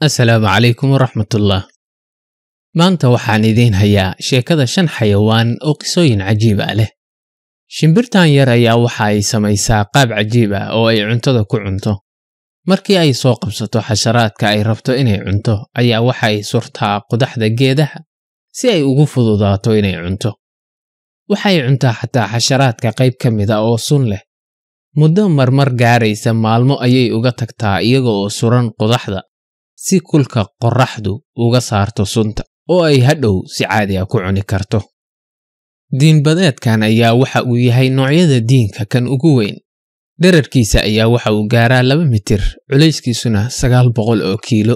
Assalaamu calaykum waraxmatullah. Maanta waxaan idiin hayaa sheekada 5 xayawaan oo qisooyin cajiib ah leh. Shimbirtan yar ayaa waxa ay samaysaa qaab cajiib ah oo ay cuntada ku cunto. Markii ay soo qabsato xasharaadka ay rabto inay cunto, ayaa waxa ay surtaa qodaxda geedaha si ay ugu fududaato inay cunto. Waxa ay cuntaa xataa xasharaadka qayb ka mid ah oo sun leh. Muddo marmar gaaraysa maalmo ayay uga tagtaa iyaga oo suran qodaxda si kulka qorraxdu uga saarto sunta oo ay hadhow si caadi ah ku cuni karto. Diinbadeedkan ayaa waxa uu yahay noocyada diinka kan ugu weyn. Dhererkiisa ayaa waxa uu gaaraa 2 mitir, culayskiisuna 900 oo kiilo.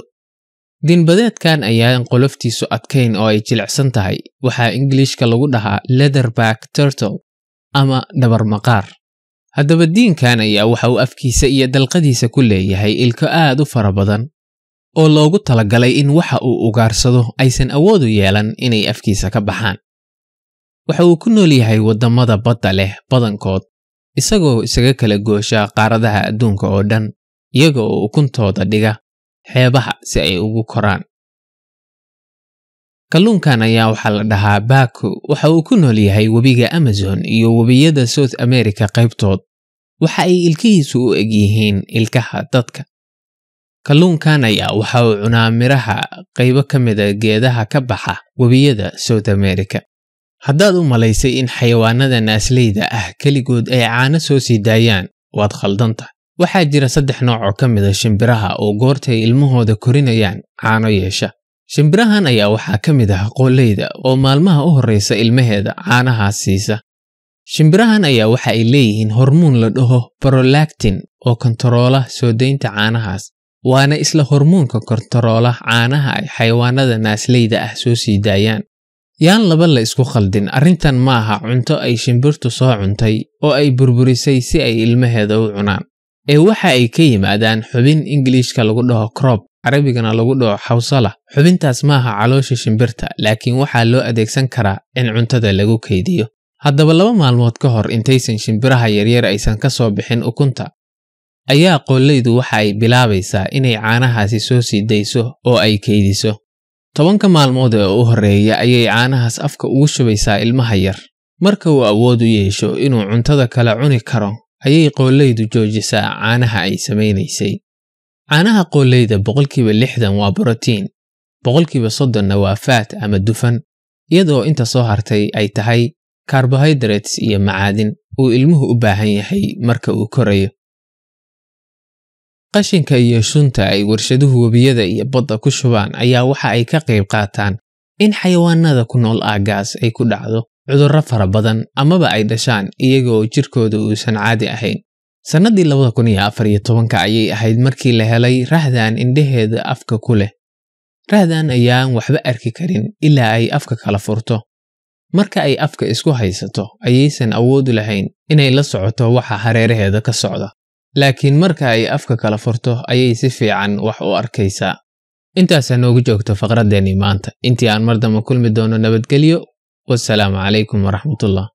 Diinbadeedkan ayaa qoloftiisu adkayn oo ay jilicsan tahay. Waxaa Ingiriiska lagu dhahaa leatherback turtle ama dhabar maqaar. Haddaba diinkan ayaa waxa uu afkiisa iyo dalqadiisa ku leeyahay ilko aad u fara badan oo loogu talagalay in waxa uu ugaarsado aysan awood u yeelan inay afkiisa ka baxaan. Waxa uu ku nool yahay wadamada badda leh badankood, isagoo isaga kala goosha qaaradaha adduunka oo dhan, iyaga oo ukuntooda dhiga xeebaha si ay ugu koraan. Kalluunkan ayaa waxa la dhahaa baku. Waxa uu ku nool yahay webiga Amazon iyo webiyada South America qaybtood. Waxa ay ilkihiisu u eg yihiin ilkaha dadka. Kalluunkan ayaa waxa uu cunaa miraha qaybo ka mid ah geedaha ka baxa webiyada South America. Haddaad u malaysay in xayawaanada naasleyda ah kaligood ay caano soo sii daayaan, waad khaldantahay. Waxaa jira 3 nooc oo ka mid ah shimbiraha oo goortay ilmahooda korinayaan caano yeesha. Shimbirahan ayaa waxaa ka mid ah qoolleyda oo maalmaha u horeysa ilmaheeda caanahaas siisa. Shimbirahan ayaa waxa ay leeyihiin hormoon la dhaho prolactin oo kontaroola soo deynta caanahaas. Waana isla hormoonka kontaroola caanaha ay xayawaanada naasleyda ah soo sii daayaan. Yaan laba la isku khaldin, arrintan ma aha cunto ay shimbirtu soo cuntay oo ay burburisay si ay ilmaheeda u cunaan. Waxa ay ka yimaadaan xubin Ingiriiska lagu dhaho crop, Carabigana lagu dhaho xawsala. Xubintaas ma aha caloosha shimbirta, laakiin waxaa loo adeegsan karaa in cuntada lagu kaydiyo. Haddaba 2 maalmood ka hor intaysan shimbiraha yaryar aysan ka soo bixin ukunta, ayaa qoolleydu waxa ay bilaabaysaa inay caanahaasi soo sii dayso oo ay kaydiso. 10 maalmood oo u horeeya ayay caanahaas afka ugu shubaysaa ilmaha yar. Marka uu awood u yeesho inuu cuntada kala cuni karo, ayay qoolleydu joojisaa caanaha ay samaynaysay. Caanaha qoolleyda 60% waa borotiin, 30% waa fat ama dufan, iyadoo inta soo hartay ay tahay carbohydrates iyo macaadin uu ilmuhu u baahan yahay marka uu korayo. Qashinka iyo shunta ay warshaduhu webiyada iyo badda ku shubaan ayaa waxa ay ka qayb qaataan in xayawaanada ku nool aaggaas ay ku dhacdo cudurro fara badan amaba ay dhashaan iyaga oo jirkooda uusan caadi ahayn. Sannadii 2014 ayay ahayd markii la helay rahdan indhaheeda afka ku leh. Rahdan ayaan waxba arki karin ilaa ay afka kala furto. Marka ay afka isku haysato, ayaysan awood u lahayn inay la socoto waxa hareeraheeda ka socda. Laakiin marka ay afka kala furto, ayay si fiican wax u arkaysaa. Intaas noogu joogto faqradeeni maanta. Intii aan mar dambe kulmi doono nabadgelyo. Wassalaamu calaykum waraxmatullah.